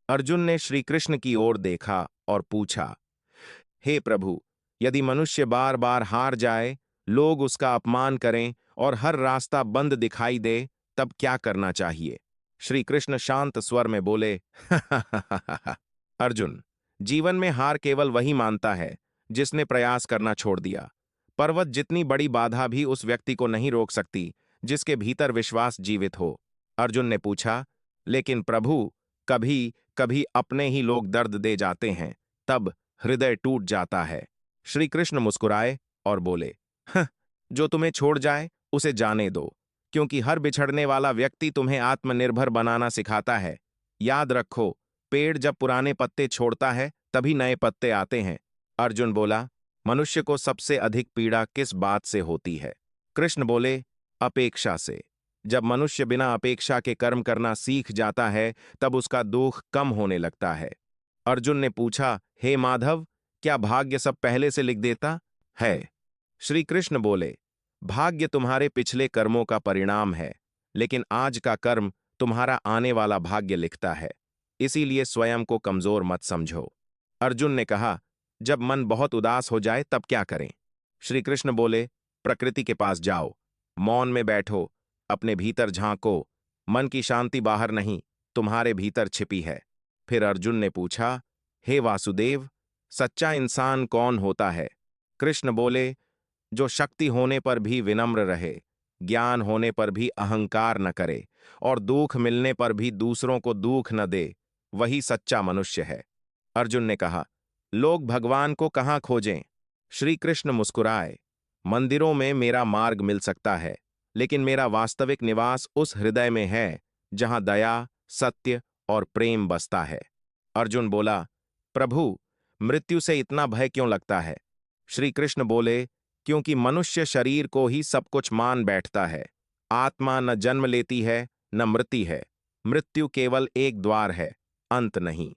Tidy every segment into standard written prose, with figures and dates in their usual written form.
अर्जुन ने श्री कृष्ण की ओर देखा और पूछा, हे प्रभु, यदि मनुष्य बार बार हार जाए, लोग उसका अपमान करें और हर रास्ता बंद दिखाई दे, तब क्या करना चाहिए? श्री कृष्ण शांत स्वर में बोले, अर्जुन, जीवन में हार केवल वही मानता है जिसने प्रयास करना छोड़ दिया। पर्वत जितनी बड़ी बाधा भी उस व्यक्ति को नहीं रोक सकती जिसके भीतर विश्वास जीवित हो। अर्जुन ने पूछा, लेकिन प्रभु, कभी कभी अपने ही लोग दर्द दे जाते हैं, तब हृदय टूट जाता है। श्री कृष्ण मुस्कुराए और बोले, "हं, जो तुम्हें छोड़ जाए उसे जाने दो, क्योंकि हर बिछड़ने वाला व्यक्ति तुम्हें आत्मनिर्भर बनाना सिखाता है। याद रखो, पेड़ जब पुराने पत्ते छोड़ता है तभी नए पत्ते आते हैं।" अर्जुन बोला, मनुष्य को सबसे अधिक पीड़ा किस बात से होती है? कृष्ण बोले, अपेक्षा से। जब मनुष्य बिना अपेक्षा के कर्म करना सीख जाता है, तब उसका दुख कम होने लगता है। अर्जुन ने पूछा, हे माधव, क्या भाग्य सब पहले से लिख देता है? श्री कृष्ण बोले, भाग्य तुम्हारे पिछले कर्मों का परिणाम है, लेकिन आज का कर्म तुम्हारा आने वाला भाग्य लिखता है। इसीलिए स्वयं को कमजोर मत समझो। अर्जुन ने कहा, जब मन बहुत उदास हो जाए तब क्या करें? श्री कृष्ण बोले, प्रकृति के पास जाओ, मौन में बैठो, अपने भीतर झांको। मन की शांति बाहर नहीं, तुम्हारे भीतर छिपी है। फिर अर्जुन ने पूछा, हे वासुदेव, सच्चा इंसान कौन होता है? कृष्ण बोले, जो शक्ति होने पर भी विनम्र रहे, ज्ञान होने पर भी अहंकार न करे और दुख मिलने पर भी दूसरों को दुख न दे, वही सच्चा मनुष्य है। अर्जुन ने कहा, लोग भगवान को कहाँ खोजें? श्री कृष्ण मुस्कुराए, मंदिरों में मेरा मार्ग मिल सकता है, लेकिन मेरा वास्तविक निवास उस हृदय में है जहां दया, सत्य और प्रेम बसता है। अर्जुन बोला, प्रभु, मृत्यु से इतना भय क्यों लगता है? श्री कृष्ण बोले, क्योंकि मनुष्य शरीर को ही सब कुछ मान बैठता है। आत्मा न जन्म लेती है न मृत्यु है। मृत्यु केवल एक द्वार है, अंत नहीं।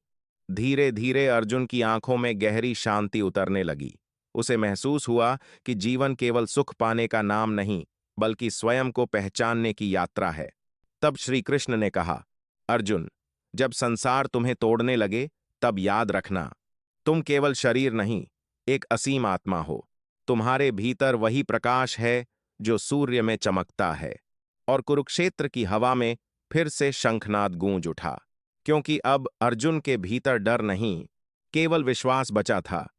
धीरे धीरे अर्जुन की आंखों में गहरी शांति उतरने लगी। उसे महसूस हुआ कि जीवन केवल सुख पाने का नाम नहीं, बल्कि स्वयं को पहचानने की यात्रा है। तब श्री कृष्ण ने कहा, अर्जुन, जब संसार तुम्हें तोड़ने लगे, तब याद रखना, तुम केवल शरीर नहीं, एक असीम आत्मा हो। तुम्हारे भीतर वही प्रकाश है जो सूर्य में चमकता है। और कुरुक्षेत्र की हवा में फिर से शंखनाद गूंज उठा, क्योंकि अब अर्जुन के भीतर डर नहीं, केवल विश्वास बचा था